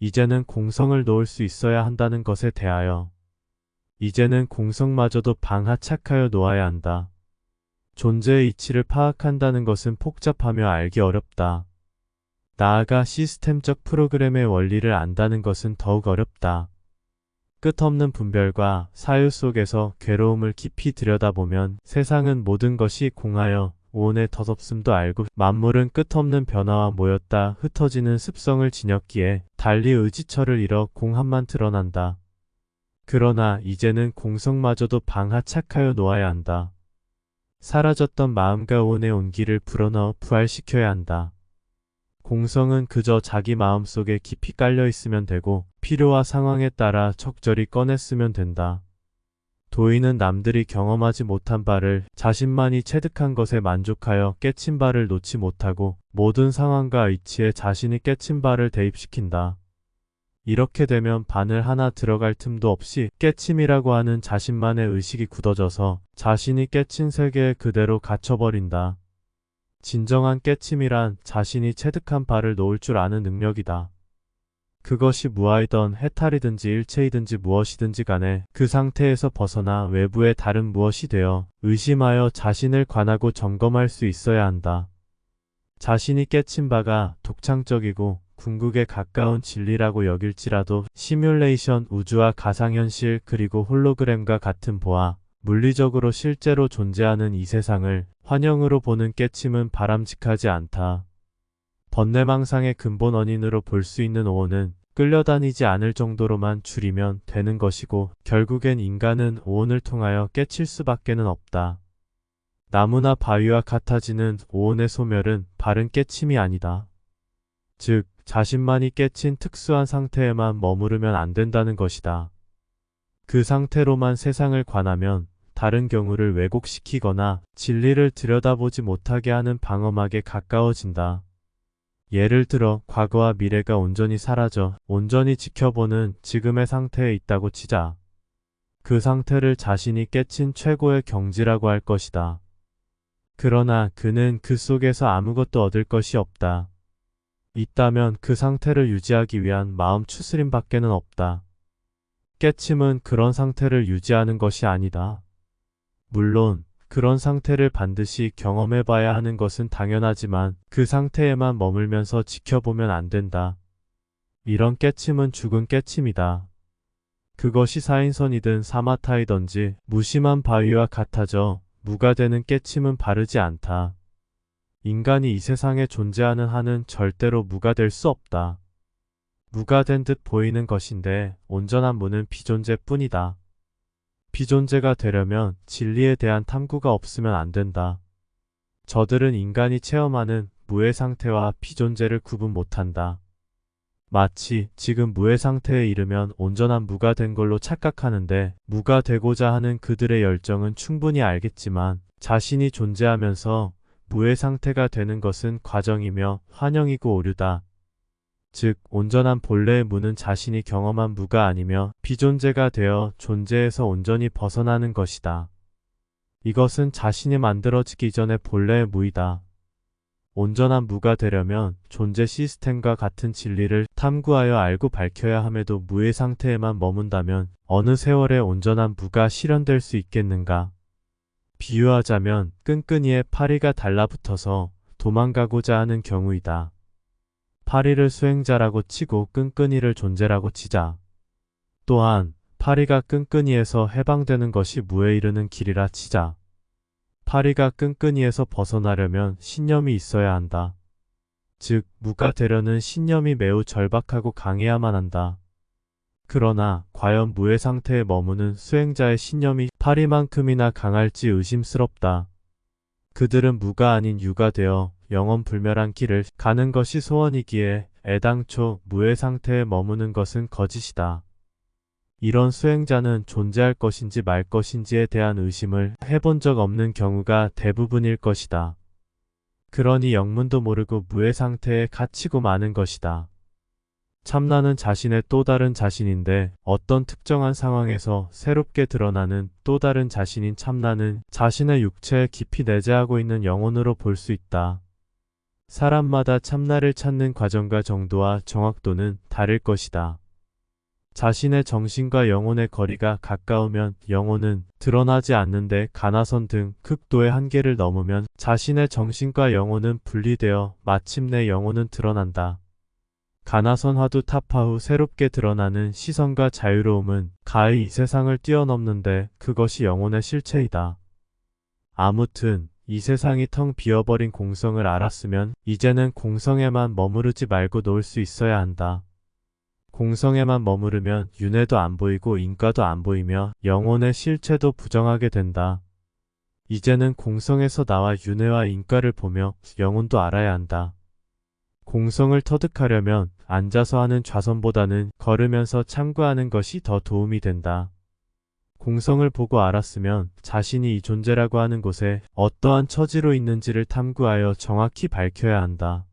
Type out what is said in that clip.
이제는 공성을 놓을 수 있어야 한다는 것에 대하여 이제는 공성마저도 방하착하여 놓아야 한다. 존재의 이치를 파악한다는 것은 복잡하며 알기 어렵다. 나아가 시스템적 프로그램의 원리를 안다는 것은 더욱 어렵다. 끝없는 분별과 사유 속에서 괴로움을 깊이 들여다보면 세상은 모든 것이 공하여 오온의 덧없음도 알고 만물은 끝없는 변화와 모였다 흩어지는 습성을 지녔기에 달리 의지처를 잃어 공함만 드러난다. 그러나 이제는 공성마저도 방하착하여 놓아야 한다. 사라졌던 마음과 오온의 온기를 불어넣어 부활시켜야 한다. 공성은 그저 자기 마음속에 깊이 깔려 있으면 되고 필요와 상황에 따라 적절히 꺼냈으면 된다. 도인은 남들이 경험하지 못한 바를 자신만이 체득한 것에 만족하여 깨친 바를 놓지 못하고 모든 상황과 이치에 자신이 깨친 바를 대입시킨다. 이렇게 되면 바늘 하나 들어갈 틈도 없이 깨침이라고 하는 자신만의 의식이 굳어져서 자신이 깨친 세계에 그대로 갇혀버린다. 진정한 깨침이란 자신이 체득한 바를 놓을 줄 아는 능력이다. 그것이 무아이든 해탈이든지 일체이든지 무엇이든지 간에 그 상태에서 벗어나 외부의 다른 무엇이 되어 의심하여 자신을 관하고 점검할 수 있어야 한다. 자신이 깨친 바가 독창적이고 궁극에 가까운 진리라고 여길지라도 시뮬레이션 우주와 가상현실 그리고 홀로그램과 같은 보아 물리적으로 실제로 존재하는 이 세상을 환영으로 보는 깨침은 바람직하지 않다. 번뇌망상의 근본 원인으로 볼 수 있는 오온은 끌려다니지 않을 정도로만 줄이면 되는 것이고 결국엔 인간은 오온을 통하여 깨칠 수밖에는 없다. 나무나 바위와 같아지는 오온의 소멸은 바른 깨침이 아니다. 즉 자신만이 깨친 특수한 상태에만 머무르면 안 된다는 것이다. 그 상태로만 세상을 관하면 다른 경우를 왜곡시키거나 진리를 들여다보지 못하게 하는 방어막에 가까워진다. 예를 들어 과거와 미래가 온전히 사라져 온전히 지켜보는 지금의 상태에 있다고 치자. 그 상태를 자신이 깨친 최고의 경지라고 할 것이다. 그러나 그는 그 속에서 아무것도 얻을 것이 없다. 있다면 그 상태를 유지하기 위한 마음 추스림 밖에는 없다. 깨침은 그런 상태를 유지하는 것이 아니다. 물론 그런 상태를 반드시 경험해봐야 하는 것은 당연하지만 그 상태에만 머물면서 지켜보면 안 된다. 이런 깨침은 죽은 깨침이다. 그것이 사인선이든 사마타이든지 무심한 바위와 같아져 무가 되는 깨침은 바르지 않다. 인간이 이 세상에 존재하는 한은 절대로 무가 될 수 없다. 무가 된 듯 보이는 것인데 온전한 무는 비존재뿐이다. 비존재가 되려면 진리에 대한 탐구가 없으면 안 된다. 저들은 인간이 체험하는 무의 상태와 비존재를 구분 못한다. 마치 지금 무의 상태에 이르면 온전한 무가 된 걸로 착각하는데 무가 되고자 하는 그들의 열정은 충분히 알겠지만 자신이 존재하면서 무의 상태가 되는 것은 과정이며 환영이고 오류다. 즉 온전한 본래의 무는 자신이 경험한 무가 아니며 비존재가 되어 존재에서 온전히 벗어나는 것이다. 이것은 자신이 만들어지기 전의 본래의 무이다. 온전한 무가 되려면 존재 시스템과 같은 진리를 탐구하여 알고 밝혀야 함에도 무의 상태에만 머문다면 어느 세월에 온전한 무가 실현될 수 있겠는가? 비유하자면 끈끈이에 파리가 달라붙어서 도망가고자 하는 경우이다. 파리를 수행자라고 치고 끈끈이를 존재라고 치자. 또한 파리가 끈끈이에서 해방되는 것이 무에 이르는 길이라 치자. 파리가 끈끈이에서 벗어나려면 신념이 있어야 한다. 즉 무가 되려는 신념이 매우 절박하고 강해야만 한다. 그러나 과연 무의 상태에 머무는 수행자의 신념이 파리만큼이나 강할지 의심스럽다. 그들은 무가 아닌 유가 되어 영원불멸한 길을 가는 것이 소원이기에 애당초 무의 상태에 머무는 것은 거짓이다. 이런 수행자는 존재할 것인지 말 것인지에 대한 의심을 해본 적 없는 경우가 대부분일 것이다. 그러니 영문도 모르고 무의 상태에 갇히고 마는 것이다. 참나는 자신의 또 다른 자신인데 어떤 특정한 상황에서 새롭게 드러나는 또 다른 자신인 참나는 자신의 육체에 깊이 내재하고 있는 영혼으로 볼 수 있다. 사람마다 참나를 찾는 과정과 정도와 정확도는 다를 것이다. 자신의 정신과 영혼의 거리가 가까우면 영혼은 드러나지 않는데 가나선 등 극도의 한계를 넘으면 자신의 정신과 영혼은 분리되어 마침내 영혼은 드러난다. 가나선 화두 타파 후 새롭게 드러나는 시선과 자유로움은 가히 이 세상을 뛰어넘는데 그것이 영혼의 실체이다. 아무튼 이 세상이 텅 비어버린 공성을 알았으면 이제는 공성에만 머무르지 말고 놓을 수 있어야 한다. 공성에만 머무르면 윤회도 안 보이고 인과도 안 보이며 영혼의 실체도 부정하게 된다. 이제는 공성에서 나와 윤회와 인과를 보며 영혼도 알아야 한다. 공성을 터득하려면 앉아서 하는 좌선보다는 걸으면서 참고하는 것이 더 도움이 된다. 공성을 보고 알았으면 자신이 이 존재라고 하는 곳에 어떠한 처지로 있는지를 탐구하여 정확히 밝혀야 한다.